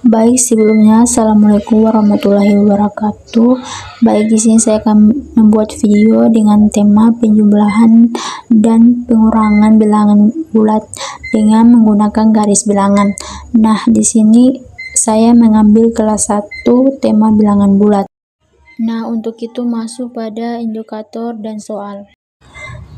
Baik, sebelumnya Assalamualaikum warahmatullahi wabarakatuh. Baik, di sini saya akan membuat video dengan tema penjumlahan dan pengurangan bilangan bulat dengan menggunakan garis bilangan. Nah, di sini saya mengambil kelas 1 tema bilangan bulat. Nah, untuk itu masuk pada indikator dan soal.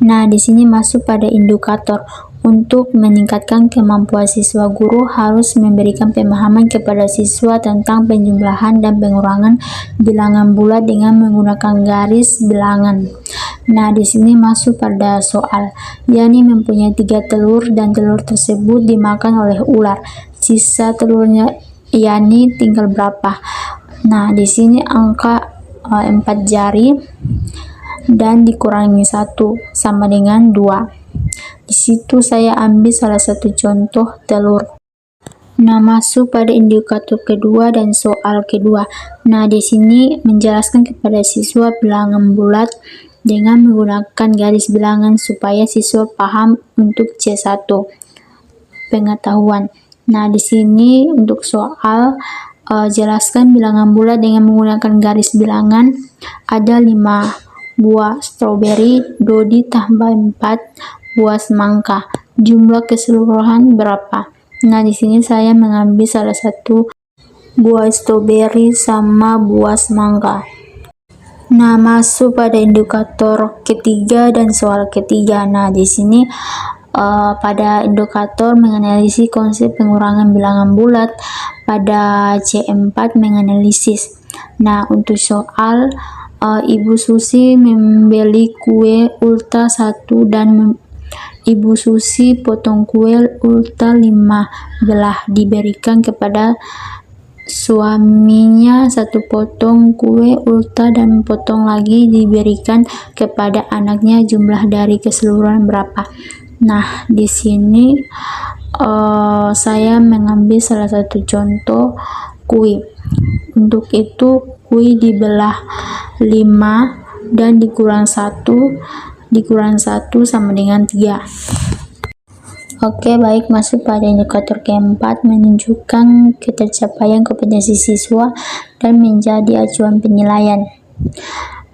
Nah, di sini masuk pada indikator. Untuk meningkatkan kemampuan siswa, guru harus memberikan pemahaman kepada siswa tentang penjumlahan dan pengurangan bilangan bulat dengan menggunakan garis bilangan. Nah, di sini masuk pada soal. Yani mempunyai 3 telur dan telur tersebut dimakan oleh ular. Sisa telurnya Yani tinggal berapa? Nah, di sini angka 4 jari dan dikurangi 1 sama dengan 2. Di situ saya ambil salah satu contoh telur. Nah, masuk pada indikator kedua dan soal kedua. Nah, di sini menjelaskan kepada siswa bilangan bulat dengan menggunakan garis bilangan supaya siswa paham untuk C1 pengetahuan. Nah, di sini untuk soal jelaskan bilangan bulat dengan menggunakan garis bilangan. Ada 5 buah stroberi, Dodi tambah 4 buah semangka. Jumlah keseluruhan berapa? Nah, di sini saya mengambil salah satu buah stroberi sama buah semangka. Nah, masuk pada indikator ketiga dan soal ketiga. Nah, di sini pada indikator menganalisis konsep pengurangan bilangan bulat, pada C4 menganalisis. Nah, untuk soal Ibu Susi membeli kue ulta 1 dan Ibu Susi potong kue ulta 5 belah, diberikan kepada suaminya 1 potong kue ulta dan potong lagi diberikan kepada anaknya. Jumlah dari keseluruhan berapa? Nah, di sini saya mengambil salah satu contoh kue. Untuk itu kue dibelah 5 dan dikurang 1 sama dengan 3. Oke, baik, masuk pada indikator keempat, menunjukkan ketercapaian kompetensi siswa dan menjadi acuan penilaian.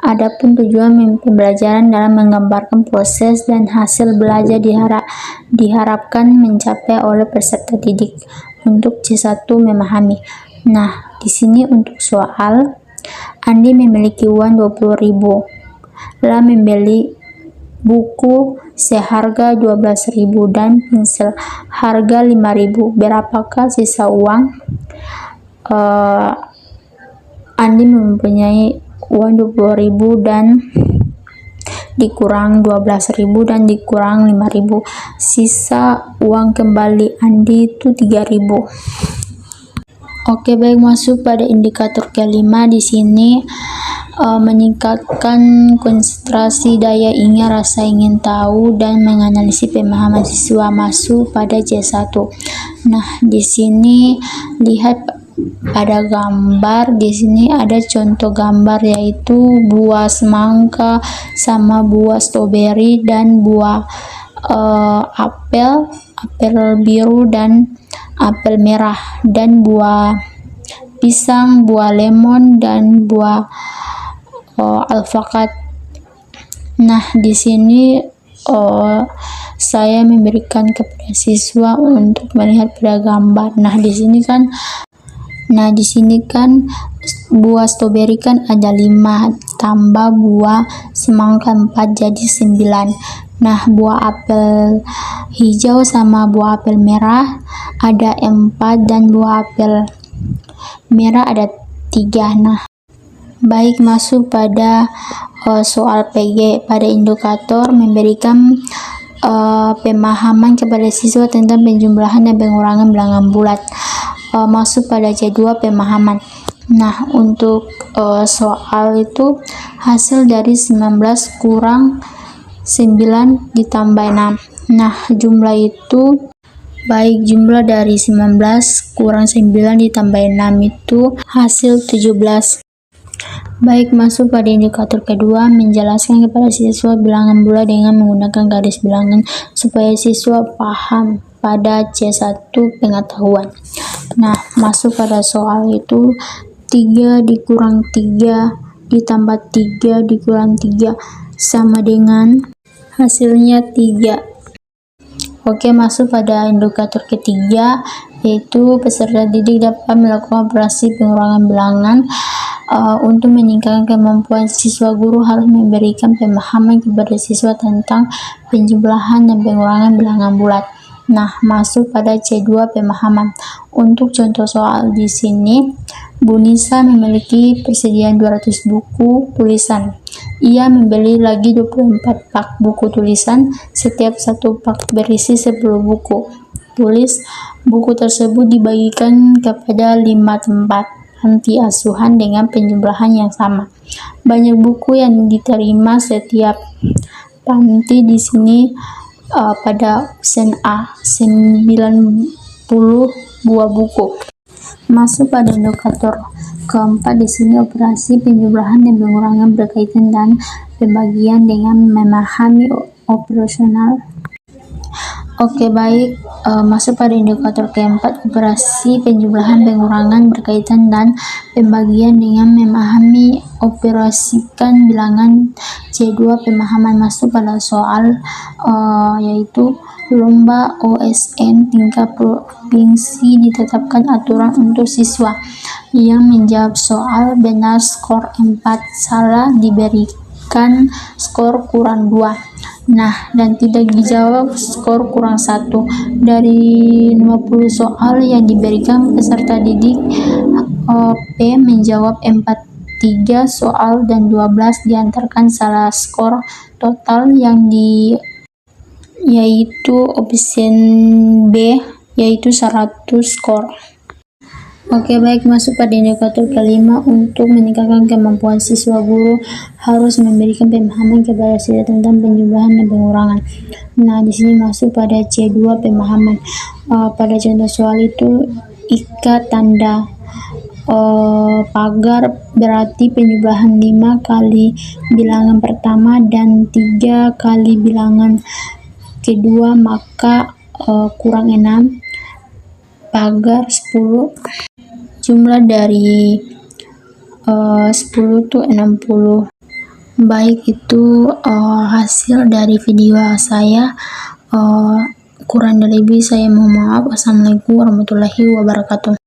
Adapun tujuan pembelajaran dalam menggambarkan proses dan hasil belajar diharapkan mencapai oleh peserta didik. Untuk C1 memahami. Nah, di sini untuk soal, Andi memiliki uang 20.000, lalu membeli buku seharga 12.000 dan pensel harga 5.000. Berapakah sisa uang? Andi mempunyai uang 20.000 dan dikurang 12.000 dan dikurang 5.000. Sisa uang kembali Andi itu 3.000. Oke, baik, masuk pada indikator kelima. Di sini meningkatkan konsentrasi, daya ingat, rasa ingin tahu, dan menganalisis pemahaman siswa. Masuk pada C1. Nah, di sini lihat pada gambar. Di sini ada contoh gambar, yaitu buah semangka sama buah stroberi dan buah apel biru dan apel merah, dan buah pisang, buah lemon, dan buah alfakat. Nah, di sini saya memberikan kepada siswa untuk melihat pada gambar. Nah, di sini kan buah stroberi kan ada 5 tambah buah semangka 4 jadi 9. Nah, buah apel hijau sama buah apel merah ada 4 dan buah apel merah ada 3. Nah, baik, masuk pada soal PG. Pada indikator memberikan pemahaman kepada siswa tentang penjumlahan dan pengurangan bilangan bulat. Masuk pada C2 pemahaman. Nah, untuk soal itu hasil dari 19 kurang 9 ditambah 6. Nah, jumlah itu baik, jumlah dari 19 kurang 9 ditambah 6 itu hasil 17. Baik, masuk pada indikator kedua, menjelaskan kepada siswa bilangan bulat dengan menggunakan garis bilangan supaya siswa paham pada C1 pengetahuan. Nah, masuk pada soal itu 3 dikurang 3 ditambah 3 dikurang 3 sama dengan hasilnya 3. Oke, masuk pada indikator ketiga, yaitu peserta didik dapat melakukan operasi pengurangan bilangan. Untuk meningkatkan kemampuan siswa, guru harus memberikan pemahaman kepada siswa tentang penjumlahan dan pengurangan bilangan bulat. Nah, masuk pada C2 pemahaman. Untuk contoh soal di sini, Bu Nisa memiliki persediaan 200 buku tulisan. Ia membeli lagi 24 pak buku tulisan, setiap satu pak berisi 10 buku. Tulis, buku tersebut dibagikan kepada 5 tempat panti asuhan dengan penjumlahan yang sama. Banyak buku yang diterima setiap panti di sini pada opsi A, 90 buah buku. Masuk pada indikator keempat, di sini operasi penjumlahan dan pengurangan berkaitan dan pembagian dengan memahami operasional. Oke, baik, masuk pada indikator keempat, operasi penjumlahan pengurangan berkaitan dan pembagian dengan memahami operasikan bilangan. C2 pemahaman. Masuk pada soal yaitu lomba OSN tingkat provinsi ditetapkan aturan untuk siswa yang menjawab soal benar skor 4, salah diberikan skor kurang 2. Nah, dan tidak dijawab skor kurang 1. Dari 50 soal yang diberikan, peserta didik P menjawab 3 soal dan 12 diantarkan salah. Skor total yang yaitu opsi B, yaitu 100 skor. Oke, baik, masuk pada indikator kelima. Untuk meningkatkan kemampuan siswa, guru harus memberikan pemahaman kepada siswa tentang penjumlahan dan pengurangan. Nah, di sini masuk pada C2 pemahaman. Pada contoh soal itu, ikat tanda pagar berarti penjumlahan 5 kali bilangan pertama dan 3 kali bilangan kedua, maka kurang 6, pagar 10. Jumlah dari 10 itu 60. Baik, itu hasil dari video saya. Kurang dan lebih saya mohon maaf. Assalamualaikum warahmatullahi wabarakatuh.